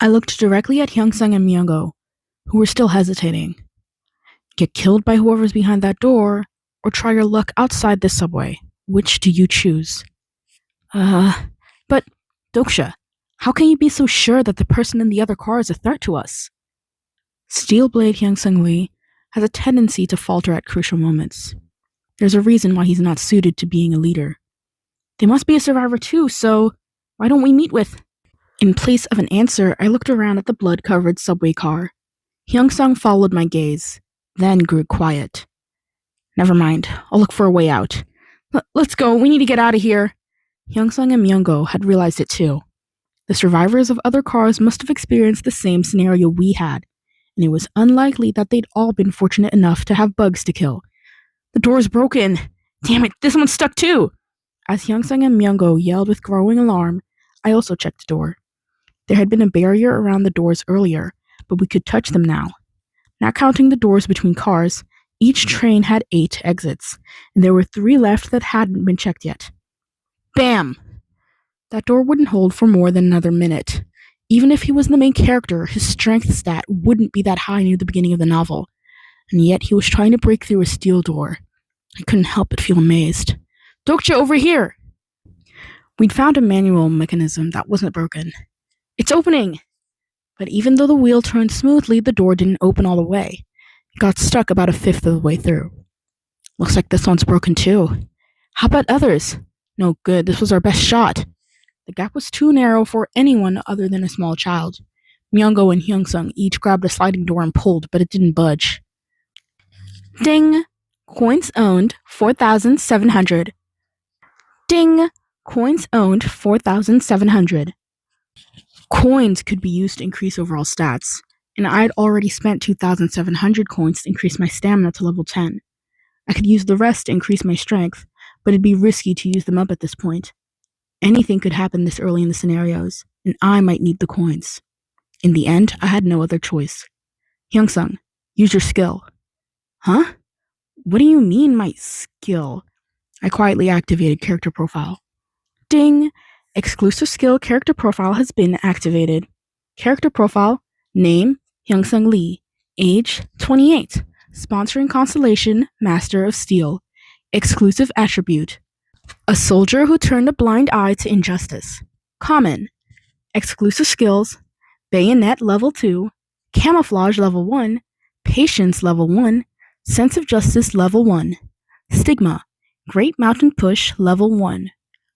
I looked directly at Hyungsung and Myunggo, who were still hesitating. Get killed by whoever's behind that door, or try your luck outside this subway. Which do you choose? But, Doksha, how can you be so sure that the person in the other car is a threat to us? Steelblade Hyungsung Lee has a tendency to falter at crucial moments. There's a reason why he's not suited to being a leader. They must be a survivor too, so why don't we meet with? In place of an answer, I looked around at the blood-covered subway car. Hyungsung followed my gaze, then grew quiet. Never mind, I'll look for a way out. Let's go, we need to get out of here. Hyungsung and Myunggo had realized it too. The survivors of other cars must have experienced the same scenario we had, and it was unlikely that they'd all been fortunate enough to have bugs to kill. The door's broken! Damn it, this one's stuck too! As Hyungsung and Myunggo yelled with growing alarm, I also checked the door. There had been a barrier around the doors earlier, but we could touch them now. Not counting the doors between cars, each train had 8 exits, and there were 3 left that hadn't been checked yet. Bam! That door wouldn't hold for more than another minute. Even if he was the main character, his strength stat wouldn't be that high near the beginning of the novel, and yet he was trying to break through a steel door. I couldn't help but feel amazed. Dokcha, over here! We'd found a manual mechanism that wasn't broken. It's opening! But even though the wheel turned smoothly, the door didn't open all the way. It got stuck about 1/5 of the way through. Looks like this one's broken too. How about others? No good, this was our best shot. The gap was too narrow for anyone other than a small child. Myunggo and Hyungsung each grabbed a sliding door and pulled, but it didn't budge. Ding! Coins owned 4,700. Ding! Coins owned 4,700. Coins could be used to increase overall stats, and I'd already spent 2,700 coins to increase my stamina to level 10. I could use the rest to increase my strength, but it'd be risky to use them up at this point. Anything could happen this early in the scenarios, and I might need the coins. In the end, I had no other choice. Hyungsung, use your skill. Huh? What do you mean, my skill? I quietly activated character profile. Ding! Exclusive skill character profile has been activated. Character profile, name, Hyungsung Lee. Age, 28. Sponsoring constellation, Master of Steel. Exclusive attribute. A soldier who turned a blind eye to injustice. Common. Exclusive skills, Bayonet level 2, Camouflage level 1, Patience level 1, Sense of Justice level 1. Stigma, Great Mountain Push level 1.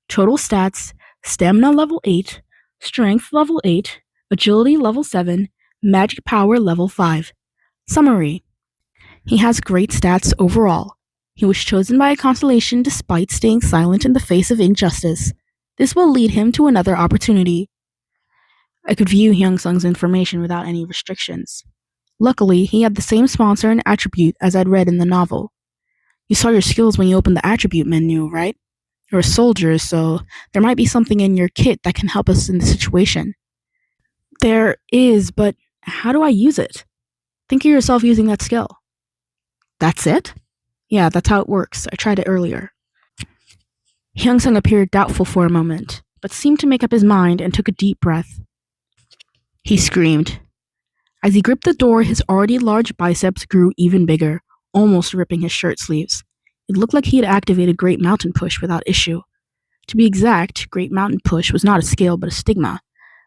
Total stats, Stamina level 8, Strength level 8, Agility level 7, Magic Power level 5. Summary. He has great stats overall. He was chosen by a constellation despite staying silent in the face of injustice. This will lead him to another opportunity. I could view Hyungsung's information without any restrictions. Luckily, he had the same sponsor and attribute as I'd read in the novel. You saw your skills when you opened the attribute menu, right? You're a soldier, so there might be something in your kit that can help us in the situation. There is, but how do I use it? Think of yourself using that skill. That's it? Yeah, that's how it works. I tried it earlier. Hyungsung appeared doubtful for a moment, but seemed to make up his mind and took a deep breath. He screamed. As he gripped the door, his already large biceps grew even bigger, almost ripping his shirt sleeves. It looked like he had activated Great Mountain Push without issue. To be exact, Great Mountain Push was not a skill but a stigma,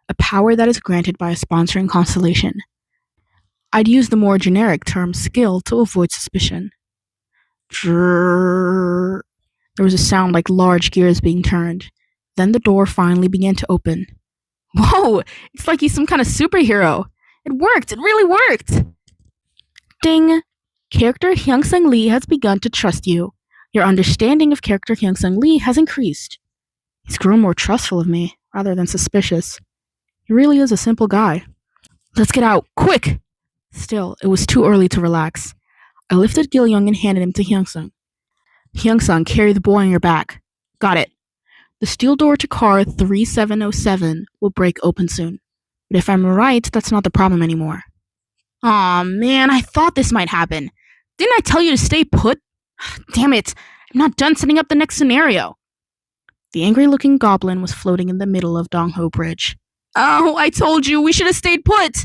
a power that is granted by a sponsoring constellation. I'd use the more generic term skill to avoid suspicion. There was a sound like large gears being turned. Then the door finally began to open. Whoa! It's like he's some kind of superhero! It worked! It really worked! Ding! Character Hyungsung Lee has begun to trust you. Your understanding of character Hyungsung Lee has increased. He's grown more trustful of me, rather than suspicious. He really is a simple guy. Let's get out, quick! Still, it was too early to relax. I lifted Gil-young and handed him to Hyungsung. Hyungsung, carry the boy on your back. Got it. The steel door to car 3707 will break open soon. But if I'm right, that's not the problem anymore. Aw, man, I thought this might happen. Didn't I tell you to stay put? Damn it, I'm not done setting up the next scenario. The angry-looking goblin was floating in the middle of Dongho Bridge. Oh, I told you, we should have stayed put!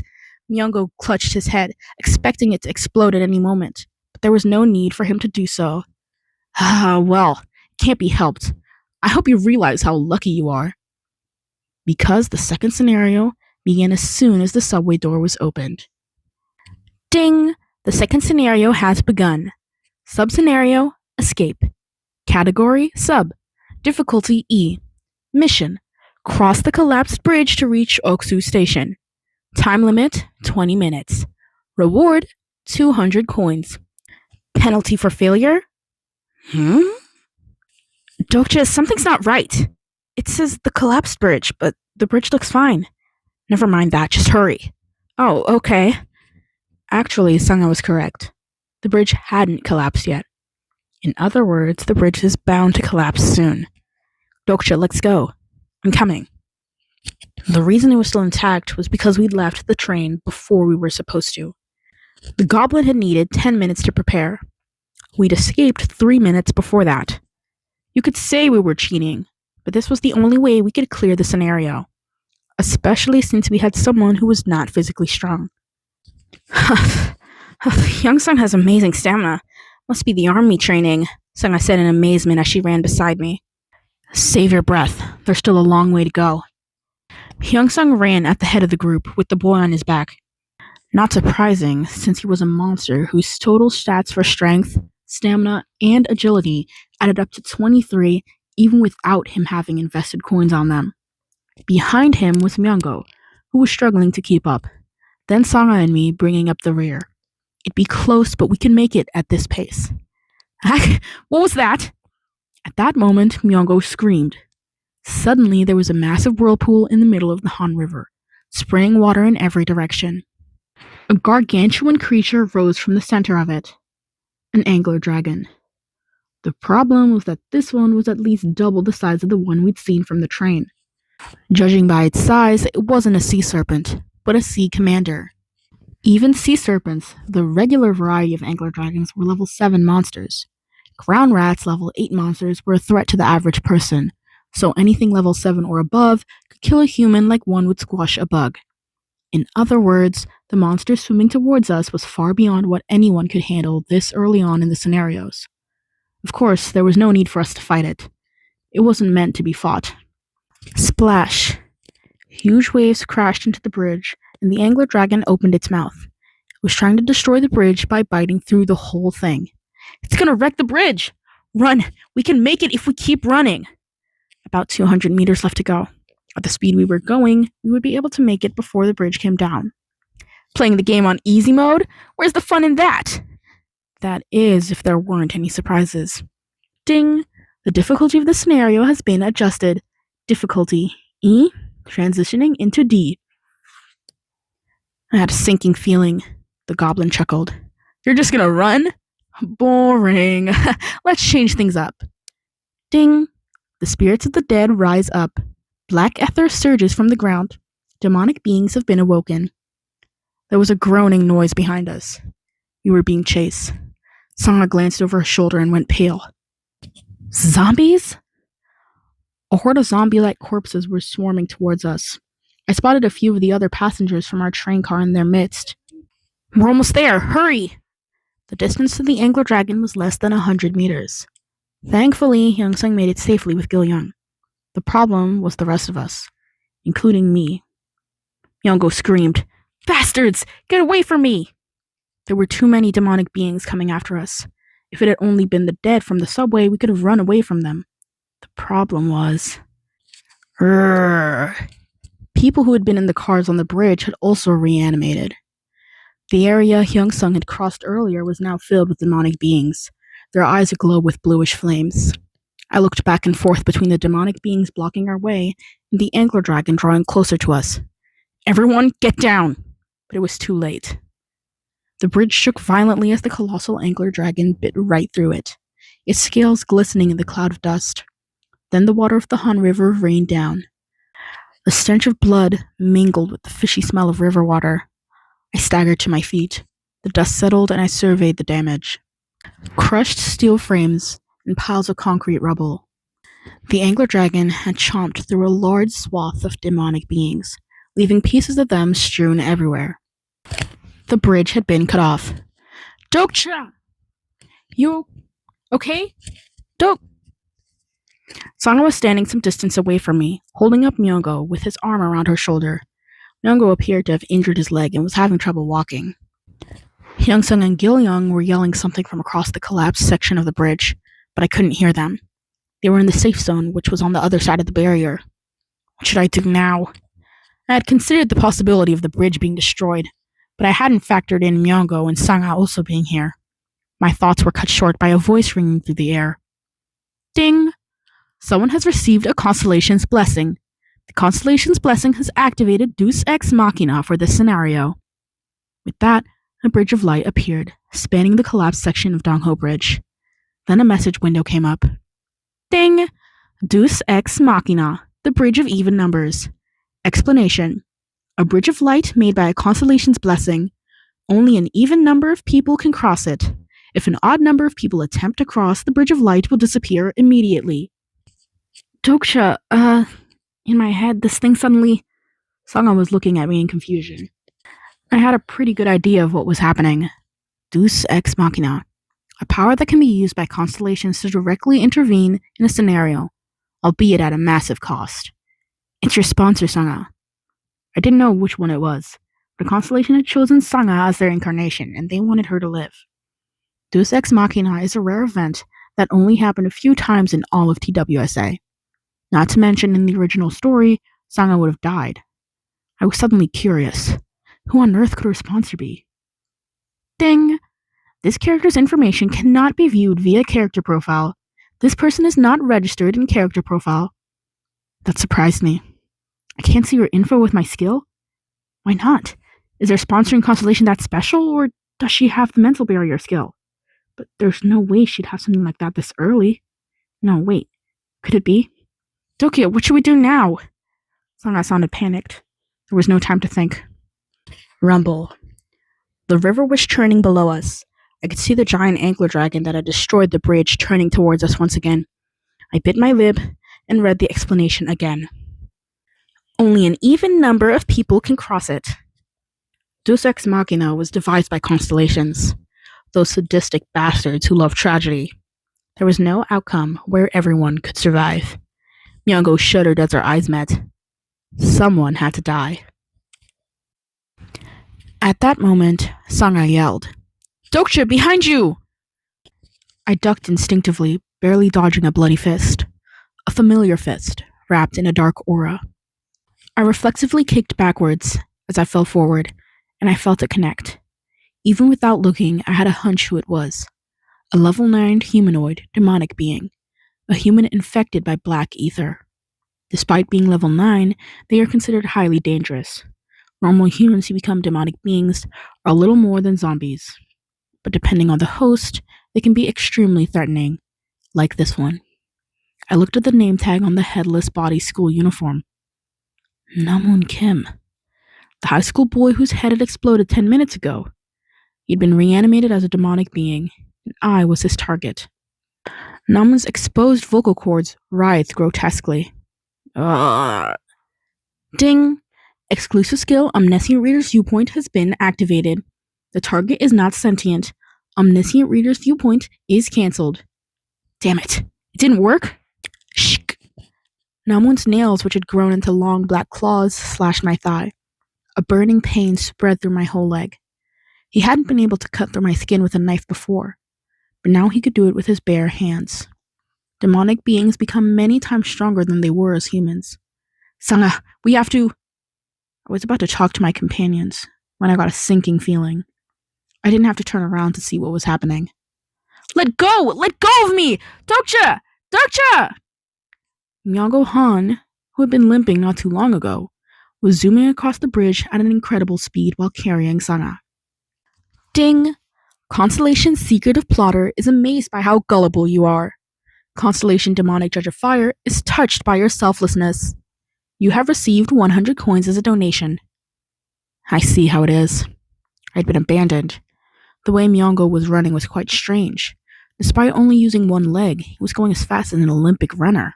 Myungo clutched his head, expecting it to explode at any moment, but there was no need for him to do so. Well, it can't be helped. I hope you realize how lucky you are. Because the second scenario began as soon as the subway door was opened. Ding! The second scenario has begun. Sub-scenario, escape. Category, sub. Difficulty, E. Mission, cross the collapsed bridge to reach Oksu Station. Time limit, 20 minutes. Reward, 200 coins. Penalty for failure? Dokja, something's not right. It says the collapsed bridge, but the bridge looks fine. Never mind that, just hurry. Oh, okay. Actually, Sanga was correct. The bridge hadn't collapsed yet. In other words, the bridge is bound to collapse soon. Dokja, let's go. I'm coming. The reason it was still intact was because we'd left the train before we were supposed to. The goblin had needed 10 minutes to prepare. We'd escaped 3 minutes before that. You could say we were cheating, but this was the only way we could clear the scenario, especially since we had someone who was not physically strong. Youngsung has amazing stamina. Must be the army training, Sanga said in amazement as she ran beside me. Save your breath. There's still a long way to go. Hyungsung ran at the head of the group with the boy on his back. Not surprising, since he was a monster whose total stats for strength, stamina, and agility added up to 23 even without him having invested coins on them. Behind him was Myungo, who was struggling to keep up. Then Sanga and me bringing up the rear. It'd be close, but we can make it at this pace. Heck, what was that? At that moment, Myungo screamed. Suddenly, there was a massive whirlpool in the middle of the Han River, spraying water in every direction. A gargantuan creature rose from the center of it. An angler dragon. The problem was that this one was at least double the size of the one we'd seen from the train. Judging by its size, it wasn't a sea serpent, but a sea commander. Even sea serpents, the regular variety of angler dragons, were level 7 monsters. Ground rats, level 8 monsters, were a threat to the average person, so anything level 7 or above could kill a human like one would squash a bug. In other words, the monster swimming towards us was far beyond what anyone could handle this early on in the scenarios. Of course, there was no need for us to fight it. It wasn't meant to be fought. Splash! Huge waves crashed into the bridge, and the angler dragon opened its mouth. It was trying to destroy the bridge by biting through the whole thing. It's gonna wreck the bridge! Run! We can make it if we keep running! About 200 meters left to go. At the speed we were going, we would be able to make it before the bridge came down. Playing the game on easy mode? Where's the fun in that? That is, if there weren't any surprises. Ding! The difficulty of the scenario has been adjusted. Difficulty E, transitioning into D. I had a sinking feeling. The goblin chuckled. You're just gonna run? Boring. Let's change things up. Ding! The spirits of the dead rise up. Black ether surges from the ground. Demonic beings have been awoken. There was a groaning noise behind us. We were being chased. Sanga glanced over her shoulder and went pale. Zombies? A horde of zombie-like corpses were swarming towards us. I spotted a few of the other passengers from our train car in their midst. We're almost there! Hurry! The distance to the angler dragon was less than 100 meters. Thankfully, Youngsung made it safely with Gil-young. The problem was the rest of us, including me. Myungo screamed, Bastards! Get away from me! There were too many demonic beings coming after us. If it had only been the dead from the subway, we could have run away from them. The problem was... People who had been in the cars on the bridge had also reanimated. The area Hyungsung had crossed earlier was now filled with demonic beings, their eyes aglow with bluish flames. I looked back and forth between the demonic beings blocking our way and the angler dragon drawing closer to us. Everyone, get down! But it was too late. The bridge shook violently as the colossal angler dragon bit right through it, its scales glistening in the cloud of dust. Then the water of the Han River rained down. The stench of blood mingled with the fishy smell of river water. I staggered to my feet. The dust settled and I surveyed the damage. Crushed steel frames and piles of concrete rubble. The angler dragon had chomped through a large swath of demonic beings, leaving pieces of them strewn everywhere. The bridge had been cut off. Dokcha! You okay? Dok! Sanga was standing some distance away from me, holding up Myungo with his arm around her shoulder. Myungo appeared to have injured his leg and was having trouble walking. Hyungsung and Gil-young were yelling something from across the collapsed section of the bridge, but I couldn't hear them. They were in the safe zone, which was on the other side of the barrier. What should I do now? I had considered the possibility of the bridge being destroyed, but I hadn't factored in Myungo and Sanga also being here. My thoughts were cut short by a voice ringing through the air. Ding! Someone has received a Constellation's blessing. The Constellation's blessing has activated Deus Ex Machina for this scenario. With that, a bridge of light appeared, spanning the collapsed section of Dongho Bridge. Then a message window came up. Ding! Deus Ex Machina, the bridge of even numbers. Explanation. A bridge of light made by a Constellation's blessing. Only an even number of people can cross it. If an odd number of people attempt to cross, the bridge of light will disappear immediately. Dokcha, in my head, this thing suddenly... Sanga was looking at me in confusion. I had a pretty good idea of what was happening. Deus Ex Machina. A power that can be used by constellations to directly intervene in a scenario, albeit at a massive cost. It's your sponsor, Sanga. I didn't know which one it was, but a constellation had chosen Sanga as their incarnation, and they wanted her to live. Deus Ex Machina is a rare event that only happened a few times in all of TWSA. Not to mention, in the original story, Sanga would have died. I was suddenly curious. Who on earth could her sponsor be? Ding! This character's information cannot be viewed via character profile. This person is not registered in character profile. That surprised me. I can't see her info with my skill? Why not? Is their sponsoring constellation that special, or does she have the mental barrier skill? But there's no way she'd have something like that this early. No, wait. Could it be? Dokia, what should we do now? Sanga sounded panicked. There was no time to think. Rumble. The river was churning below us. I could see the giant angler dragon that had destroyed the bridge turning towards us once again. I bit my lip and read the explanation again. Only an even number of people can cross it. Deus Ex Machina was devised by constellations, those sadistic bastards who love tragedy. There was no outcome where everyone could survive. Myungo shuddered as our eyes met. Someone had to die. At that moment, Sanga yelled, Dokcha, behind you! I ducked instinctively, barely dodging a bloody fist. A familiar fist, wrapped in a dark aura. I reflexively kicked backwards as I fell forward, and I felt it connect. Even without looking, I had a hunch who it was. A level 9 humanoid, demonic being. A human infected by black ether. Despite being level 9, they are considered highly dangerous. Normal humans who become demonic beings are a little more than zombies. But depending on the host, they can be extremely threatening, like this one. I looked at the name tag on the headless body school uniform. Namun Kim. The high school boy whose head had exploded 10 minutes ago. He'd been reanimated as a demonic being, and I was his target. Namun's exposed vocal cords writhed grotesquely. Ding! Exclusive skill Omniscient Reader's Viewpoint has been activated. The target is not sentient. Omniscient Reader's Viewpoint is cancelled. Damn it. It didn't work? Shh. Namun's nails, which had grown into long black claws, slashed my thigh. A burning pain spread through my whole leg. He hadn't been able to cut through my skin with a knife before, but now he could do it with his bare hands. Demonic beings become many times stronger than they were as humans. Sanga, we have to... I was about to talk to my companions when I got a sinking feeling. I didn't have to turn around to see what was happening. Let go! Let go of me! Dokcha! Dokcha! Myungo Han, who had been limping not too long ago, was zooming across the bridge at an incredible speed while carrying Sanga. Ding! Constellation's secretive plotter is amazed by how gullible you are. Constellation Demonic Judge of Fire is touched by your selflessness. You have received 100 coins as a donation. I see how it is. I'd been abandoned. The way Myungo was running was quite strange. Despite only using one leg, he was going as fast as an Olympic runner.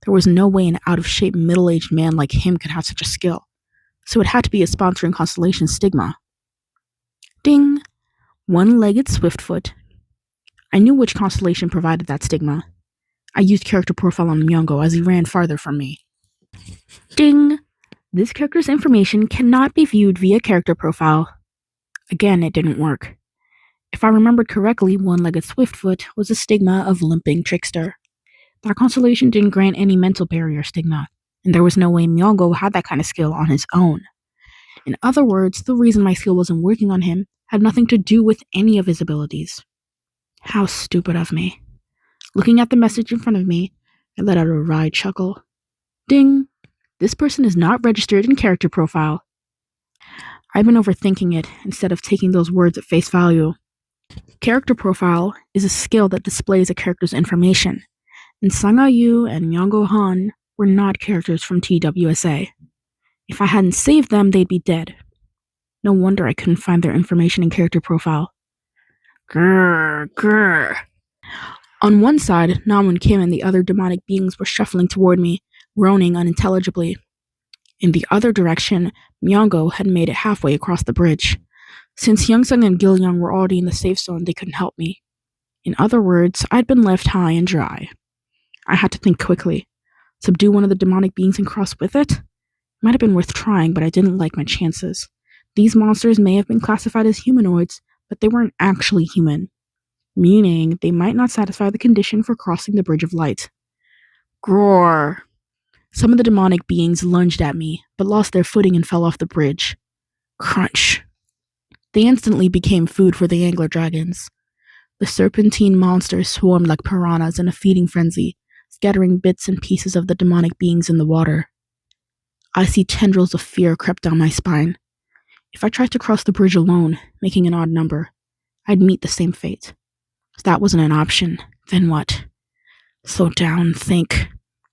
There was no way an out-of-shape middle-aged man like him could have such a skill. so it had to be a sponsoring constellation stigma. Ding! One-legged Swiftfoot. I knew which constellation provided that stigma. I used character profile on Myungo as he ran farther from me. Ding! This character's information cannot be viewed via character profile. Again, it didn't work. If I remembered correctly, one-legged Swiftfoot was a stigma of limping trickster. That constellation didn't grant any mental barrier stigma, and there was no way Myungo had that kind of skill on his own. In other words, the reason my skill wasn't working on him had nothing to do with any of his abilities. How stupid of me. Looking at the message in front of me, I let out a wry chuckle. Ding! This person is not registered in character profile. I've been overthinking it instead of taking those words at face value. Character profile is a skill that displays a character's information, and Sang-Yu and Myungo Han were not characters from TWSA. If I hadn't saved them, they'd be dead. No wonder I couldn't find their information in character profile. Grrr, grrr. On one side, Namun Kim and the other demonic beings were shuffling toward me, groaning unintelligibly. In the other direction, Myungo had made it halfway across the bridge. Since Youngsung and Gilyoung were already in the safe zone, they couldn't help me. In other words, I'd been left high and dry. I had to think quickly. Subdue one of the demonic beings and cross with it? Might have been worth trying, but I didn't like my chances. These monsters may have been classified as humanoids, but they weren't actually human, meaning they might not satisfy the condition for crossing the Bridge of Light. Groar! Some of the demonic beings lunged at me, but lost their footing and fell off the bridge. Crunch! They instantly became food for the angler dragons. The serpentine monsters swarmed like piranhas in a feeding frenzy, scattering bits and pieces of the demonic beings in the water. Icy tendrils of fear crept down my spine. If I tried to cross the bridge alone, making an odd number, I'd meet the same fate. If that wasn't an option, then what? Slow down, think,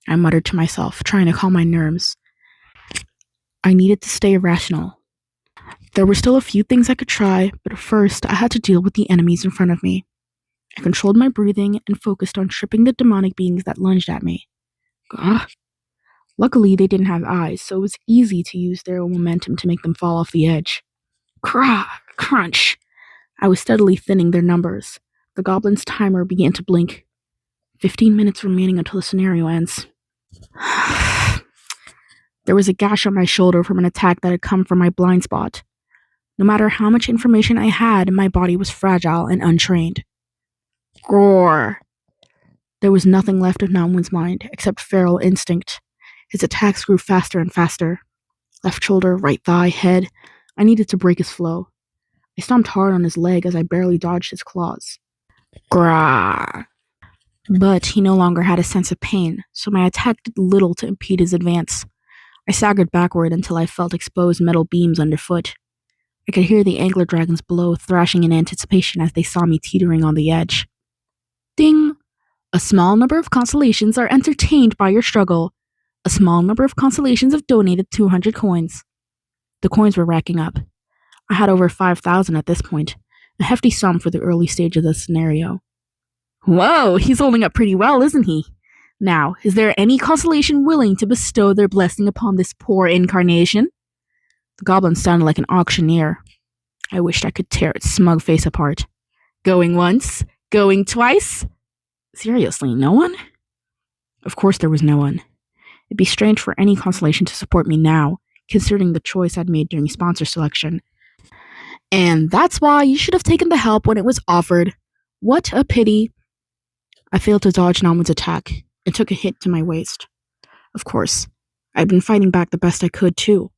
I muttered to myself, trying to calm my nerves. I needed to stay rational. There were still a few things I could try, but first I had to deal with the enemies in front of me. I controlled my breathing and focused on tripping the demonic beings that lunged at me. Luckily, they didn't have eyes, so it was easy to use their momentum to make them fall off the edge. Crunch! I was steadily thinning their numbers. The goblin's timer began to blink. 15 minutes remaining until the scenario ends. There was a gash on my shoulder from an attack that had come from my blind spot. No matter how much information I had, my body was fragile and untrained. Roar! There was nothing left of Namwin's mind except feral instinct. His attacks grew faster and faster. Left shoulder, right thigh, head. I needed to break his flow. I stomped hard on his leg as I barely dodged his claws. Grah! But he no longer had a sense of pain, so my attack did little to impede his advance. I staggered backward until I felt exposed metal beams underfoot. I could hear the angler dragons below thrashing in anticipation as they saw me teetering on the edge. Ding! A small number of constellations are entertained by your struggle. A small number of constellations have donated 200 coins. The coins were racking up. I had over 5,000 at this point, a hefty sum for the early stage of the scenario. Whoa, he's holding up pretty well, isn't he? Now, is there any constellation willing to bestow their blessing upon this poor incarnation? The goblin sounded like an auctioneer. I wished I could tear its smug face apart. Going once? Going twice? Seriously, no one? Of course there was no one. It'd be strange for any constellation to support me now, considering the choice I'd made during sponsor selection. And that's why you should have taken the help when it was offered. What a pity. I failed to dodge Namun's attack and took a hit to my waist. Of course, I'd been fighting back the best I could, too.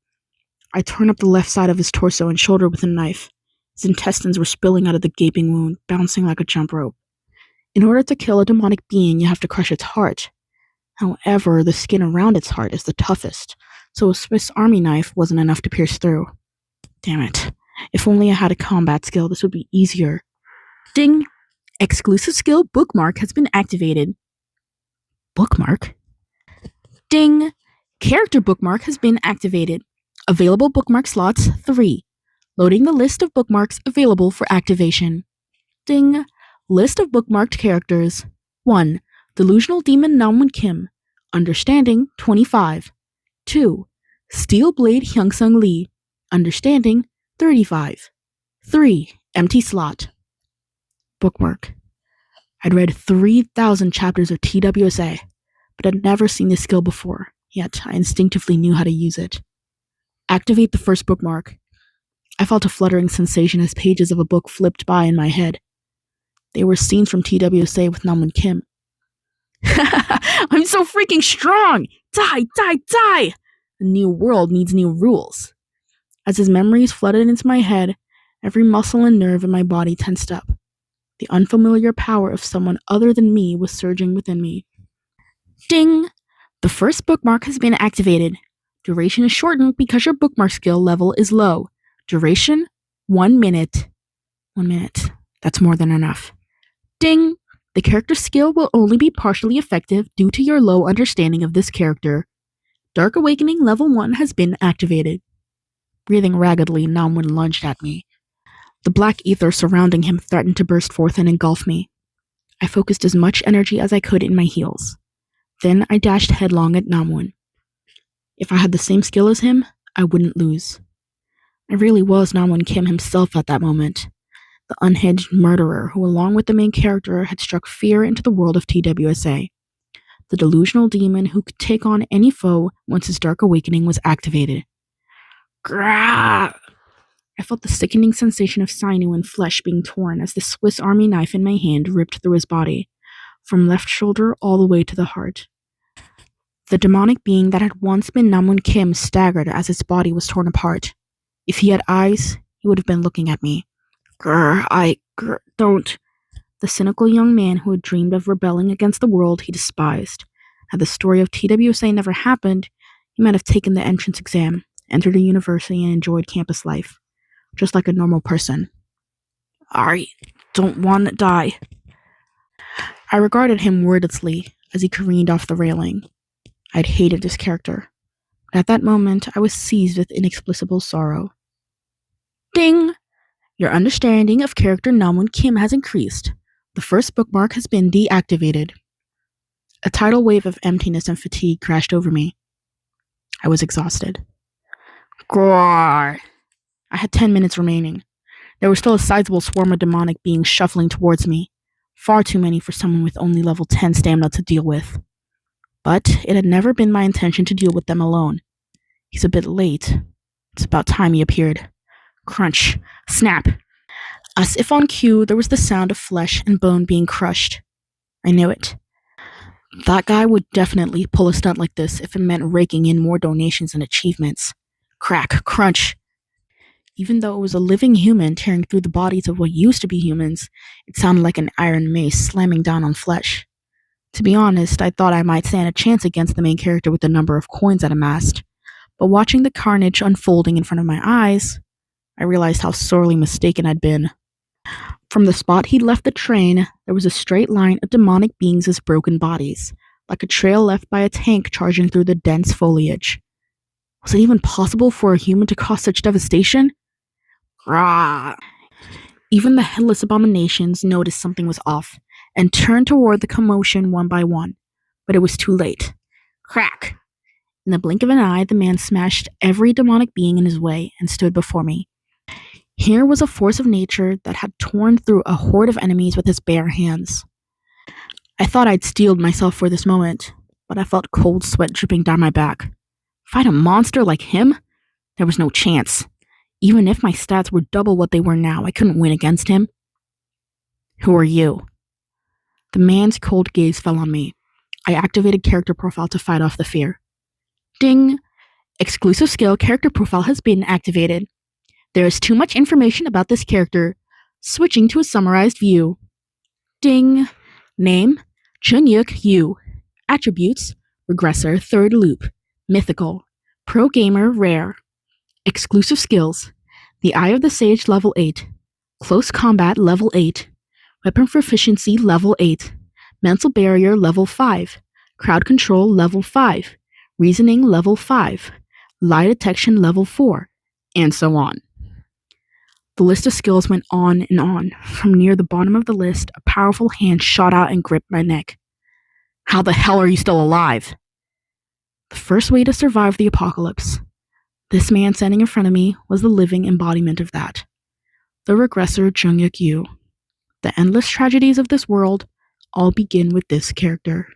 I turned up the left side of his torso and shoulder with a knife. His intestines were spilling out of the gaping wound, bouncing like a jump rope. In order to kill a demonic being, you have to crush its heart. However, the skin around its heart is the toughest, so a Swiss Army knife wasn't enough to pierce through. Damn it. If only I had a combat skill, this would be easier. Ding! Exclusive skill bookmark has been activated. Bookmark? Ding! Character bookmark has been activated. Available bookmark slots 3. Loading the list of bookmarks available for activation. Ding! List of bookmarked characters. 1. Delusional Demon Namun Kim. Understanding 25. 2. Steel Blade Hyungsung Lee. Understanding 35. 3. Empty slot. Bookmark. I'd read 3,000 chapters of TWSA, but I'd never seen this skill before, yet I instinctively knew how to use it. Activate the first bookmark. I felt a fluttering sensation as pages of a book flipped by in my head. They were scenes from TWSA with Namwoon Kim. I'm so freaking strong! Die, die, die! The new world needs new rules. As his memories flooded into my head, every muscle and nerve in my body tensed up. The unfamiliar power of someone other than me was surging within me. Ding! The first bookmark has been activated. Duration is shortened because your bookmark skill level is low. Duration, 1 minute. 1 minute. That's more than enough. Ding! The character skill will only be partially effective due to your low understanding of this character. Dark Awakening level 1 has been activated. Breathing raggedly, Namwoon lunged at me. The black ether surrounding him threatened to burst forth and engulf me. I focused as much energy as I could in my heels. Then I dashed headlong at Namwoon. If I had the same skill as him, I wouldn't lose. I really was Namwoon Kim himself at that moment. The unhinged murderer who, along with the main character, had struck fear into the world of TWSA. The delusional demon who could take on any foe once his Dark Awakening was activated. Grah! I felt the sickening sensation of sinew and flesh being torn as the Swiss Army knife in my hand ripped through his body, from left shoulder all the way to the heart. The demonic being that had once been Namwoon Kim staggered as his body was torn apart. If he had eyes, he would have been looking at me. Don't. The cynical young man who had dreamed of rebelling against the world he despised. Had the story of TWSA never happened, he might have taken the entrance exam, entered a university, and enjoyed campus life. Just like a normal person. I don't want to die. I regarded him wordlessly as he careened off the railing. I'd hated this character. But at that moment, I was seized with inexplicable sorrow. Ding! Your understanding of character Namwoon Kim has increased. The first bookmark has been deactivated. A tidal wave of emptiness and fatigue crashed over me. I was exhausted. Grrr! I had 10 minutes remaining. There was still a sizable swarm of demonic beings shuffling towards me. Far too many for someone with only level 10 stamina to deal with. But it had never been my intention to deal with them alone. He's a bit late. It's about time he appeared. Crunch. Snap. As if on cue, there was the sound of flesh and bone being crushed. I knew it. That guy would definitely pull a stunt like this if it meant raking in more donations and achievements. Crack. Crunch. Even though it was a living human tearing through the bodies of what used to be humans, it sounded like an iron mace slamming down on flesh. To be honest, I thought I might stand a chance against the main character with the number of coins I'd amassed. But watching the carnage unfolding in front of my eyes, I realized how sorely mistaken I'd been. From the spot he'd left the train, there was a straight line of demonic beings as broken bodies, like a trail left by a tank charging through the dense foliage. Was it even possible for a human to cause such devastation? Rah! Even the headless abominations noticed something was off, and turned toward the commotion one by one, but it was too late. Crack! In the blink of an eye, the man smashed every demonic being in his way and stood before me. Here was a force of nature that had torn through a horde of enemies with his bare hands. I thought I'd steeled myself for this moment, but I felt cold sweat dripping down my back. Fight a monster like him? There was no chance. Even if my stats were double what they were now, I couldn't win against him. Who are you? The man's cold gaze fell on me. I activated character profile to fight off the fear. Ding! Exclusive skill character profile has been activated. There is too much information about this character. Switching to a summarized view. Ding! Name: Chunyuk Yu. Attributes: Regressor, 3rd loop. Mythical. Pro Gamer, Rare. Exclusive skills: The Eye of the Sage, level 8. Close Combat, level 8. Weapon Proficiency, level 8. Mental Barrier, level 5. Crowd Control, level 5. Reasoning, level 5. Lie Detection, level 4. And so on. The list of skills went on and on. From near the bottom of the list, a powerful hand shot out and gripped my neck. How the hell are you still alive? The first way to survive the apocalypse. This man standing in front of me was the living embodiment of that. The regressor Jung-Yuk Yu. The endless tragedies of this world all begin with this character.